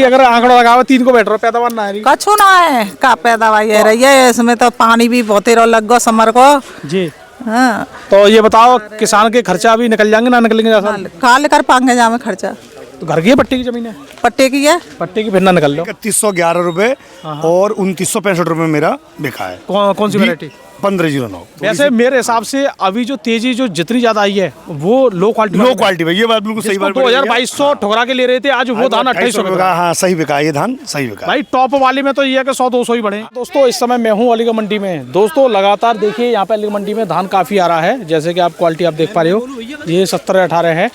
अगर आंकड़ा लगाओ 3 को बैठ रहा पैदावार ना है कछु ना है का पैदावार ये रही है। इसमें तो पानी भी बहुत लग गो समर को जी। हाँ। तो ये बताओ किसान के खर्चा अभी निकल जाएंगे ना निकलेंगे? काल कर पाएंगे जामे खर्चा। तो घर की है पट्टे की जमीन है? पट्टे की है। पट्टे की फिर ना निकल लो। 3111 रुपए और 2965 रुपए मेरा बिका है। कौन सी वैरायटी? 1509। वैसे मेरे हिसाब से अभी जो तेजी जो जितनी ज्यादा आई है वो लो क्वालिटी भाई, ये बात बिल्कुल सही बात। 2200 ठुकरा के ले रहे थे, आज वो धान 2800 में बिका। हाँ सही बिका, ये धान सही बिका भाई। टॉप वाले में तो ये है कि 100-200 ही बढ़े। दोस्तों इस समय मैं हूँ अलीगढ़ मंडी में। दोस्तों लगातार देखिए यहाँ पे अलीगढ़ मंडी में धान काफी आ रहा है, जैसे कि आप क्वालिटी आप देख पा रहे हो, ये 17-18 है।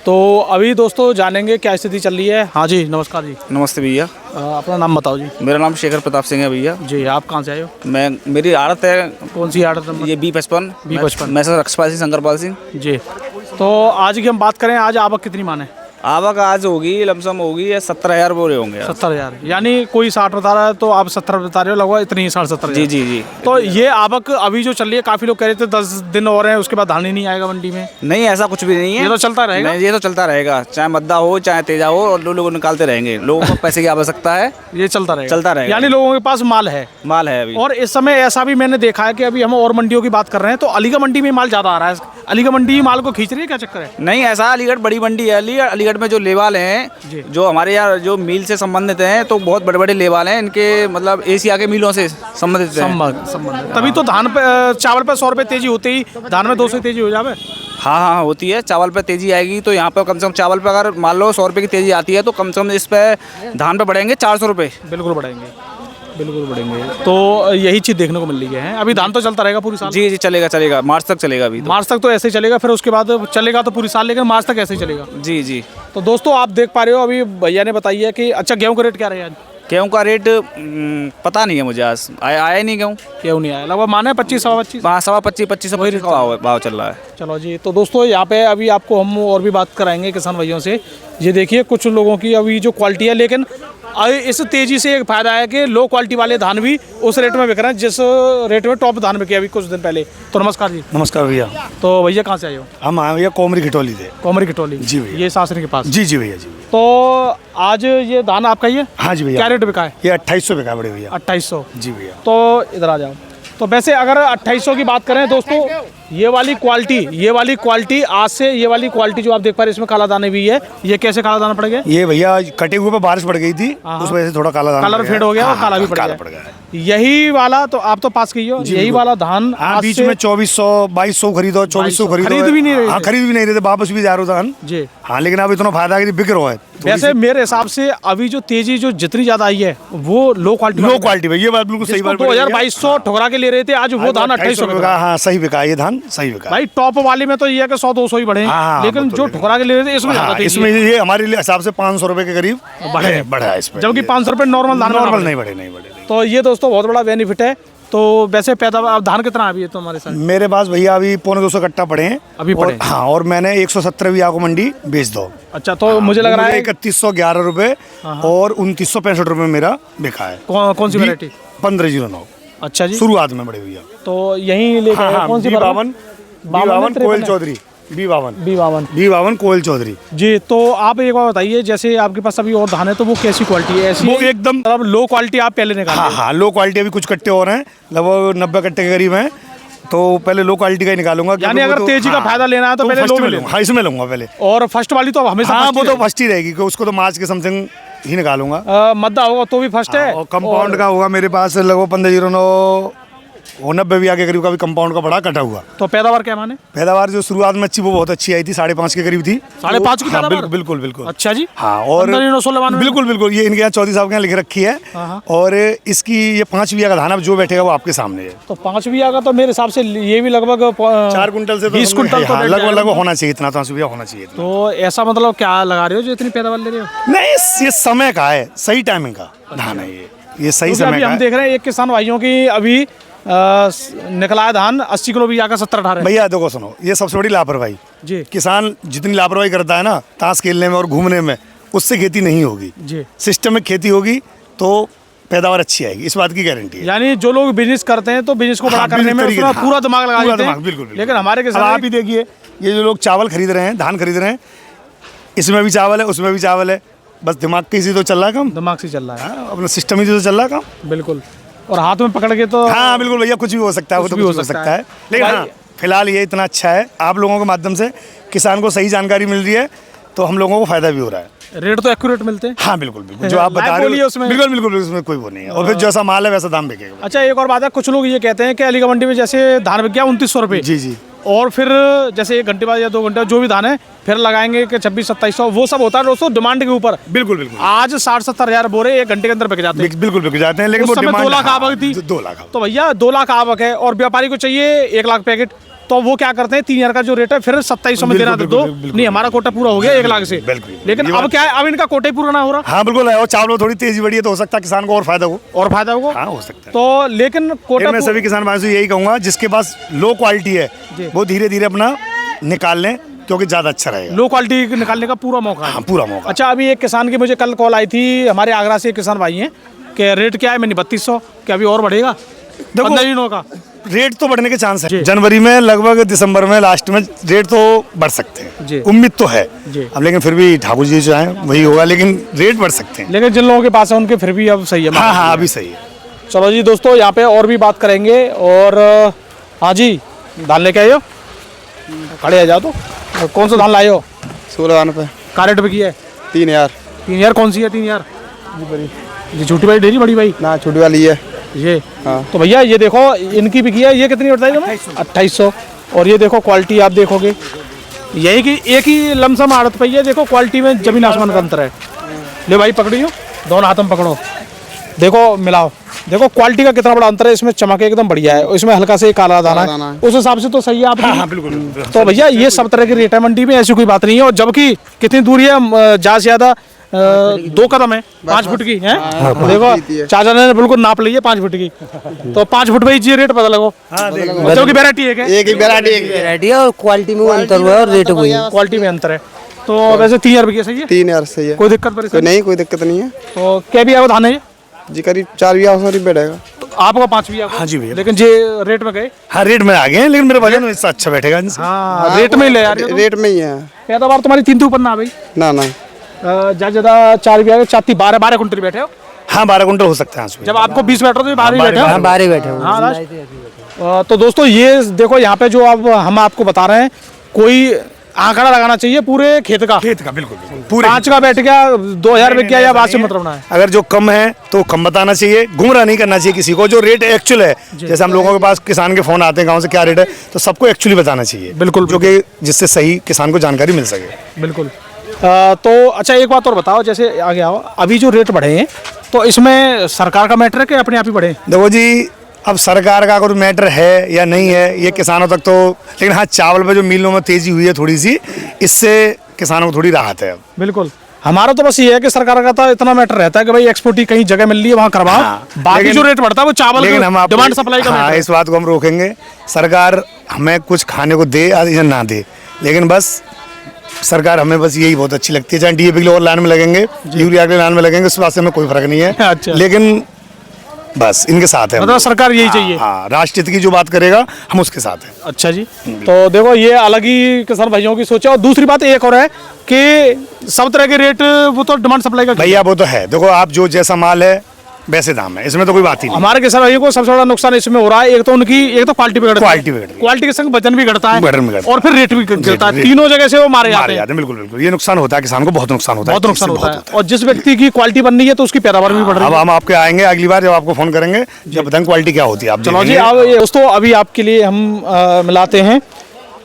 तो अभी दोस्तों जानेंगे क्या स्थिति चल रही है। हाँ जी नमस्कार जी। नमस्ते भैया। अपना नाम बताओ जी। मेरा नाम शेखर प्रताप सिंह है भैया जी। आप कहाँ से आए हो? मेरी आड़त है। कौन सी आड़त? ये B55। B55। मैं सर रक्षपाल सिंह, शंकरपाल सिंह जी। तो आज की हम बात करें, आज आवक कितनी मान है? आवक आज होगी लमसम होगी 17,000 बोरे होंगे। 17,000 यानी कोई 60 बता रहा है तो आप 17 बता रहे हो, लगभग इतनी ही 60-70। जी जी जी। तो ये आवक अभी जो चल रही है, काफी लोग कह रहे थे 10 दिन और हैं उसके बाद धान ही नहीं आएगा मंडी में। नहीं ऐसा कुछ भी नहीं है, ये तो चलता रहेगा। नहीं, ये तो चलता रहेगा, चाहे मद्दा हो चाहे तेजा हो, और लोग निकालते रहेंगे। लोगों को पैसे की आवश्यकता है, ये चलता रहेगा। यानी लोगों के पास माल है अभी। और इस समय ऐसा भी मैंने देखा है कि अभी हम और मंडियों की बात कर रहे हैं तो अलीगढ़ मंडी में माल ज्यादा आ रहा है। अलीगढ़ मंडी माल को खींच रही है, क्या चक्कर है? नहीं ऐसा, अलीगढ़ बड़ी मंडी है। अलीगढ़ में जो लेवाल हैं, जो हमारे यहाँ जो मिल से संबंधित हैं, तो बहुत बड़े बड़े लेवाल हैं इनके, मतलब एशिया के मिलों से संबंधित हैं। तभी तो धान पे चावल पे 100 रुपए तेजी होती ही धान में 200 तेजी हो जाए। हाँ होती है। चावल पे तेजी आएगी तो यहाँ पर कम से कम चावल पे अगर मान लो 100 रुपये की तेजी आती है तो कम से कम इस पे धान पे बढ़ेंगे 400 रुपये। बिल्कुल बढ़ेंगे। तो यही चीज़ देखने को मिल रही है। अभी धान तो चलता रहेगा पूरी साल? जी चलेगा, मार्च तक चलेगा। अभी तो मार्च तक तो ऐसे ही चलेगा, फिर उसके बाद चलेगा तो पूरी साल, लेकिन मार्च तक ऐसे ही चलेगा। जी। तो दोस्तों आप देख पा रहे हो, अभी भैया ने बताइए कि अच्छा गेहूं का रेट क्या रहा है आज? गेहूँ का रेट पता नहीं है मुझे, आज आया नहीं गेहूँ नहीं आया। लगभग माने 25-25। हाँ 25 का भाव चल रहा है। चलो जी। तो दोस्तों यहाँ पे अभी आपको हम और भी बात कराएंगे किसान भाइयों से। ये देखिए कुछ लोगों की अभी जो क्वालिटी है, लेकिन इस तेजी से एक फायदा है कि लो क्वालिटी वाले धान भी उस रेट में बिक रहे हैं जिस रेट में टॉप धान बिके अभी कुछ दिन पहले। तो नमस्कार जी। नमस्कार भैया। तो भैया कहाँ से आए हो? हम आए भैया कोमरी खटोली से। कोमरी खटोली जी भैया। ये सासरी के पास? जी भैया जी। तो आज ये धान आपका ही है? हाँ जी भैया। क्या रेट बिका है? ये 2800 बिका है बड़े भैया। 2800 जी भैया। तो इधर आ जाओ। तो वैसे अगर 2800 की बात करें दोस्तों, ये वाली क्वालिटी आज से ये वाली क्वालिटी जो आप देख पा रहे हैं, इसमें काला दाने भी है। ये कैसे काला दाना पड़ गया? ये भैया कटे हुए पे बारिश पड़ गई थी, उस वजह से थोड़ा काला दाना कलर फेड हो गया और काला भी पड़ गया। यही वाला तो आप तो पास की हो, यही वाला धान बीच में 2400-2200 खरीदो, 2400 खरीदो। खरीद भी नहीं रहे थे, वापस भी जा रहे धान जी। हाँ लेकिन अब इतना फायदा बिक रहा है। वैसे मेरे हिसाब से अभी जो तेजी जो जितनी ज्यादा आई है वो लो क्वालिटी। ये बात बिल्कुल सही बात। 2200 ठुकरा के ले रहे थे, आज वो धान 2800 में बिका। हाँ सही बिका, ये धान सही बिका। भाई टॉप वाले में तो ये है कि 100-200 ही बढ़े, लेकिन जो ठुकरा के ले रहे थे इसमें ये हमारे हिसाब से 500 रुपए के करीब बढ़ा है इसमें, जबकि 500 रुपए नॉर्मल नहीं बढ़े। तो ये दोस्तों बहुत बड़ा बेनिफिट है। तो वैसे पैदावार धान कितना अभी है तुम्हारे साथ? मेरे पास भैया अभी 250 कट्टा पड़े हैं अभी पड़े। हाँ, और मैंने 170 भी आपको मंडी बेच दो। अच्छा। तो मुझे लग रहा है 3111 रुपए और 2965 रुपए मेरा बिका है। कौन सी वैरायटी? 1509। अच्छा जी। शुरुआत में बड़े भैया। तो यही लेकर कौन सी? B52 कोयल चौधरी। B52 कोयल चौधरी जी। तो आप एक बार बताइए, जैसे आपके पास अभी और धान है तो वो कैसी क्वालिटी है? ऐसी वो एकदम लो क्वालिटी आप पहले निकाल? हाँ लो क्वालिटी। अभी कुछ कट्टे और हैं, लगभग 90 कट्टे के करीब हैं, तो पहले लो क्वालिटी का ही निकालूंगा। यानी अगर तेजी का फायदा लेना है तो पहले लो में लूंगा। हाँ इसमें लूंगा पहले। और फर्स्ट वाली तो हमेशा हाँ वो तो फर्स्ट ही रहेगी, उसको तो मार्च के समथिंग ही निकालूंगा। मद्दा होगा तो भी फर्स्ट है। और कंपाउंड का होगा मेरे पास लगभग 1509 और 90 भी आगे करीब का भी कंपाउंड का बड़ा कटा हुआ। तो पैदावार क्या माने? पैदावार जो शुरुआत में अच्छी, वो बहुत अच्छी आई थी, 5.5 के करीब थी। 5.5 की पैदावार? बिल्कुल। अच्छा जी। हाँ और बिल्कुल ये इनके यहाँ चौधरी साहब के यहाँ लिख रखी है। और इसकी ये 5 बीघा का धान अब जो बैठेगा वो आपके सामने है। तो 5 बीघा का तो मेरे हिसाब से ये भी लगभग 4 कुंटल से 20 कुंटल लगभग होना चाहिए, इतना तो होना चाहिए। तो ऐसा मतलब क्या लगा रहे हो जो इतनी पैदावार ले रहे हो? नहीं ये समय का है, सही टाइमिंग का धान है ये सही समय का। हम देख रहे हैं एक किसान भाइयों की अभी निकला है धान 80 किलो भी आकर 70-18। भैया देखो सुनो, ये सबसे बड़ी लापरवाही जी। किसान जितनी लापरवाही करता है ना ताश खेलने में और घूमने में, उससे खेती नहीं होगी जी। सिस्टम में खेती होगी तो पैदावार अच्छी आएगी, इस बात की गारंटी है। यानी जो लोग बिजनेस करते हैं तो बिजनेस को बड़ा करने में उसमें पूरा दिमाग लगा देते हैं। बिल्कुल। लेकिन हमारे किसान आप ही देखिए, ये जो लोग चावल खरीद रहे हैं, धान खरीद रहे हैं, इसमें भी चावल है उसमें भी चावल है, बस दिमाग की इसी तो चल रहा है काम। दिमाग से चल रहा है। हाँ, अपना सिस्टम ही तो चल रहा है काम। बिल्कुल। और हाथ में पकड़ के तो हाँ बिल्कुल भैया, कुछ भी हो सकता है, वो तो कुछ भी हो सकता है। लेकिन हाँ, फिलहाल ये इतना अच्छा है, आप लोगों के माध्यम से किसान को सही जानकारी मिल रही है, तो हम लोगों को फायदा भी हो रहा है। रेट तो एक्यूरेट मिलते हैं। हाँ बिल्कुल बिल्कुल, जो आप बता रहे हो उसमें बिल्कुल बिल्कुल उसमें कोई वो नहीं है। और फिर जैसा माल है वैसा दाम बिकेगा। अच्छा, एक और बात है, कुछ लोग ये कहते हैं कि अलीगढ़ मंडी में जैसे धान बिक गया 2900 रुपये, जी जी, और फिर जैसे 1 घंटे बाद या 2 घंटे बाद जो भी धान है फिर लगाएंगे कि 2600-2700, वो सब होता है दोस्तों डिमांड के ऊपर। बिल्कुल बिल्कुल। आज 60-70 हजार बोरे 1 घंटे के अंदर बिक जाते हैं। बिल्कुल बिक जाते हैं, लेकिन उस वो समय 2 लाख आवक थी। 2 लाख, तो भैया 2 लाख आवक है और व्यापारी को चाहिए 1 लाख पैकेट, तो वो क्या करते हैं 3000 का जो रेट है फिर 2700 में देना दो। नहीं, हमारा कोटा पूरा हो गया 1 लाख से। लेकिन अब क्या है, अब इनका कोटा ही पूरा ना हो रहा। हाँ बिल्कुल है, और चावल थोड़ी तेजी बढ़ी है तो हो सकता है किसान को और फायदा हो। और फायदा होगा। हाँ हो सकता है। तो लेकिन कोटा मैं सभी किसान भाइयों से यही कहूंगा, जिसके पास लो क्वालिटी है वो धीरे धीरे अपना निकाल लें, क्योंकि ज्यादा अच्छा रहेगा। लो क्वालिटी निकालने का पूरा मौका है। हाँ, पूरा मौका। अच्छा, अभी एक किसान की मुझे कल कॉल आई थी, हमारे आगरा से एक किसान भाई हैं, कि रेट क्या है, मैंने 3200, क्या अभी और बढ़ेगा? 15 दिनों का रेट तो बढ़ने के चांस है। जनवरी में लगभग दिसंबर में लास्ट में रेट तो बढ़ सकते हैं, उम्मीद तो है। अब लेकिन फिर भी ठाकुर जी जो है वही होगा, लेकिन रेट बढ़ सकते हैं। लेकिन जिन लोगों के पास है उनके फिर भी अब सही है। हाँ हाँ, अभी सही है। चलो जी दोस्तों, यहाँ पे और भी बात करेंगे। और हाँ जी, धान लेके आए हो? खड़े आ जाओ। तो कौन सा धान लाए हो? 16 पे। क्या रेट पे किया है? 3000। 3000 कौन सी है? 3000 ये छोटी भाई, डेरी बड़ी भाई ना, छोटी वाली है ये। हाँ। तो भैया ये देखो, इनकी बिकी है, ये कितनी बताई तुम्हें? 2800। और ये देखो क्वालिटी आप देखोगे, यही कि एक ही लमसम आड़त पे है, देखो क्वालिटी में जमीन आसमान का अंतर है। ले भाई पकड़ियो, दोनों हाथ में पकड़ो, देखो मिलाओ, देखो क्वालिटी का कितना बड़ा अंतर है। इसमें चमक एकदम बढ़िया है, इसमें हल्का से काला दाना है, उस हिसाब से तो सही है आप। हाँ बिल्कुल। तो भैया ये सब तरह की रेट है मंडी में, ऐसी कोई बात नहीं है। और जबकि कितनी दूरी है, ज्यादा से ज्यादा 2 कदम है, 5 फुट की है। देखो चाचा ने बिल्कुल नाप ली है 5 फुट की, तो 5 फुट पे ये रेट पता लगो। जो की वैरायटी है, एक ही वैरायटी और क्वालिटी में अंतर हुआ और रेट हुई है, क्वालिटी में अंतर है। तो वैसे 3000 रुपये सही है? 3000 सही है, कोई दिक्कत परेशानी नहीं, कोई दिक्कत नहीं है। तो क्या भी आएगा धान है जी? करीब 4 भी बैठेगा। तो आपका 5 भी आएगा? हाँ जी भैया। लेकिन जे रेट में गए? हाँ रेट में आ गए, लेकिन मेरे वजन इससे अच्छा बैठेगा। हाँ रेट में ही ले यार, रेट में ही है। पैदावार तुम्हारी 3 ऊपर ना भाई? ना ना, ज्यादा 4 भी आएगा, 12 कुंटल बैठे हो? हाँ 12 कुंटल हो सकते हैं। जब आपको 20 बैठ रहे हो तो 12 ही बैठे हो? 12 बैठे हो। हाँ। तो दोस्तों ये देखो, यहाँ पे जो अब हम आपको बता रहे हैं, कोई आंकड़ा लगाना चाहिए पूरे खेत का। बिल्कुल पूरे 5 का बैठ गया, 2000 बिक गया, या बात से मतलब ना है। अगर जो कम है तो कम बताना चाहिए, गुमराह नहीं करना चाहिए किसी को। जो रेट एक्चुअल है, जैसे हम लोगों के पास किसान के फोन आते हैं गांव से, क्या रेट है, तो सबको एक्चुअली बताना चाहिए। बिल्कुल, जो कि जिससे सही किसान को जानकारी मिल सके। बिल्कुल। तो अच्छा एक बात और बताओ, जैसे आगे आओ, अभी जो रेट बढ़े हैं तो इसमें सरकार का मैटर है कि अपने आप ही बढ़े? देखो जी, अब सरकार का कोई मैटर है या नहीं है ये किसानों तक तो, लेकिन हाँ चावल पे जो मिलों में तेजी हुई है थोड़ी सी, इससे किसानों को थोड़ी राहत है अब। बिल्कुल। हमारा तो बस ये है कि सरकार का तो इतना मैटर रहता है कि भाई एक्सपोर्ट की कहीं जगह मिल रही है वहाँ करवाओ। हाँ, बाकी जो रेट बढ़ता है वो चावल, लेकिन हम डिमांड सप्लाई का हाँ, इस बात को हम रोकेंगे। सरकार हमें कुछ खाने को दे या ना दे, लेकिन बस सरकार हमें बस यही बहुत अच्छी लगती है। चाहे डीएपी के और लाइन में लगेंगे, यूरिया के लाइन में लगेंगे, उस बात से हमें कोई फर्क नहीं है। अच्छा। लेकिन बस इनके साथ है, मतलब सरकार यही चाहिए। हाँ, राष्ट्रहित की जो बात करेगा हम उसके साथ हैं। अच्छा जी, तो देखो ये अलग ही किसान भाइयों की सोच है। और दूसरी बात एक और है कि सब तरह के रेट वो तो डिमांड सप्लाई का भैया वो तो है। देखो आप जो जैसा माल है वैसे दाम है, इसमें तो कोई बात ही नहीं। हमारे किसान भाइयों को सबसे बड़ा नुकसान इसमें हो रहा है, एक तो क्वालिटी बिगड़ता है, क्वालिटी के संग वजन भी घटता है, और फिर रेट भी गिरता है। तीनों जगह से वो मारे जाते हैं। बिल्कुल बिल्कुल, ये नुकसान होता है किसान को, बहुत नुकसान होता है, बहुत नुकसान होता है। और जिस व्यक्ति की क्वालिटी बन रही है तो उसकी पैदावार भी बढ़ रही है। अब हम आपके आएंगे अगली बार, जब आपको फोन करेंगे, जब बताएंगे क्वालिटी क्या होती है। आप चलो जी, अब दोस्तों अभी आपके लिए हम मिलाते हैं।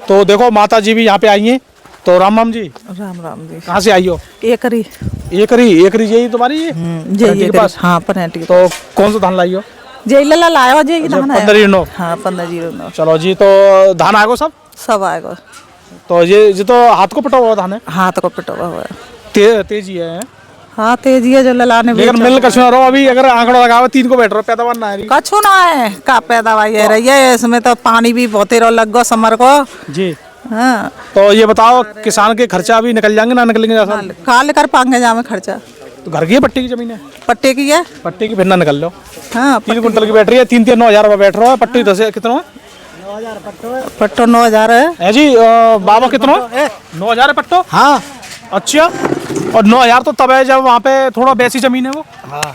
तो देखो माता जी भी यहाँ पे आई हैं। तो राम राम जी। राम राम जी। कहाँ से आई हो? एकरी यही तुम्हारी ये जे के पास? हाँ पनेटी। तो कौन सा धान लाई हो? जे लला लायो जे धान है 1509। हाँ 1509। चलो जी, तो धान आएगा सब आएगा। तो ये तो हाथ को पटा हुआ धान है? हाथ को पिटवा हुआ है। तेजी है। हाँ तेजी है जो ललाने। लेकिन मिल कछु ना रहो, अभी अगर आंकड़ा लगाओ 3 को बैठ रहो, पैदावार ना है। कछु ना है का पैदावार है रही है, इसमें तो पानी भी बहुत लग गो समर को जी। हाँ। तो ये बताओ किसान के खर्चा अभी निकल जाएंगे ना निकलेंगे? काल कर पाएंगे जामे खर्चा। तो घर की है पट्टी की जमीन है? पट्टे की है। पट्टी की फिर ना निकल लो। हाँ 3 कुंटल की बैठ रही है, 3-3 9,000 रुपये बैठ रहा है। पट्टी 10 कितना है? पट्टो 9,000 है जी। बाबा कितना 9,000 है पट्टो? हाँ। अच्छा और 9,000 तो तब है जब वहाँ पे थोड़ा वैसी जमीन है वो, हाँ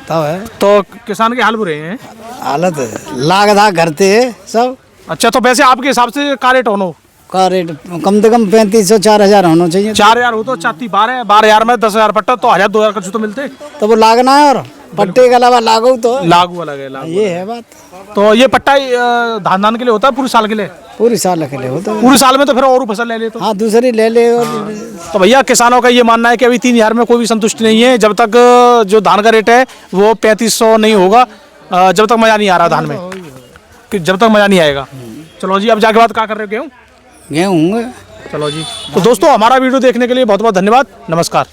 तब है तो किसान के हाल बुरे हैं। हालत लाग धा करते है सब। अच्छा, तो वैसे आपके हिसाब से का रेट होना का रेट कम से कम 3500 4000 होना चाहिए। 4,000 हो तो चाती 12,000 में 10,000 पट्टा तो 1,000 2,000 कुछ तो मिलते। तो वो लागना है और पट्टे के अलावा लागू तो लागू अलग है, लागू ये है बात। तो ये पट्टा धान के लिए होता है पूरे साल के लिए? पूरी साल के लिए होता है। पूरे साल में तो फिर और फसल ले ले तो? हाँ दूसरी ले ले और तो भैया किसानों का ये मानना है कि अभी 3,000 में कोई भी संतुष्टि नहीं है जब तक जो धान का रेट है वो 3500 नहीं होगा, जब तक मजा नहीं आ रहा धान में, कि जब तक मजा नहीं आएगा। चलो जी, अब जाके बात क्या कर रहे हो? गेहूँ चलो जी, तो दोस्तों हमारा वीडियो देखने के लिए बहुत बहुत धन्यवाद। नमस्कार।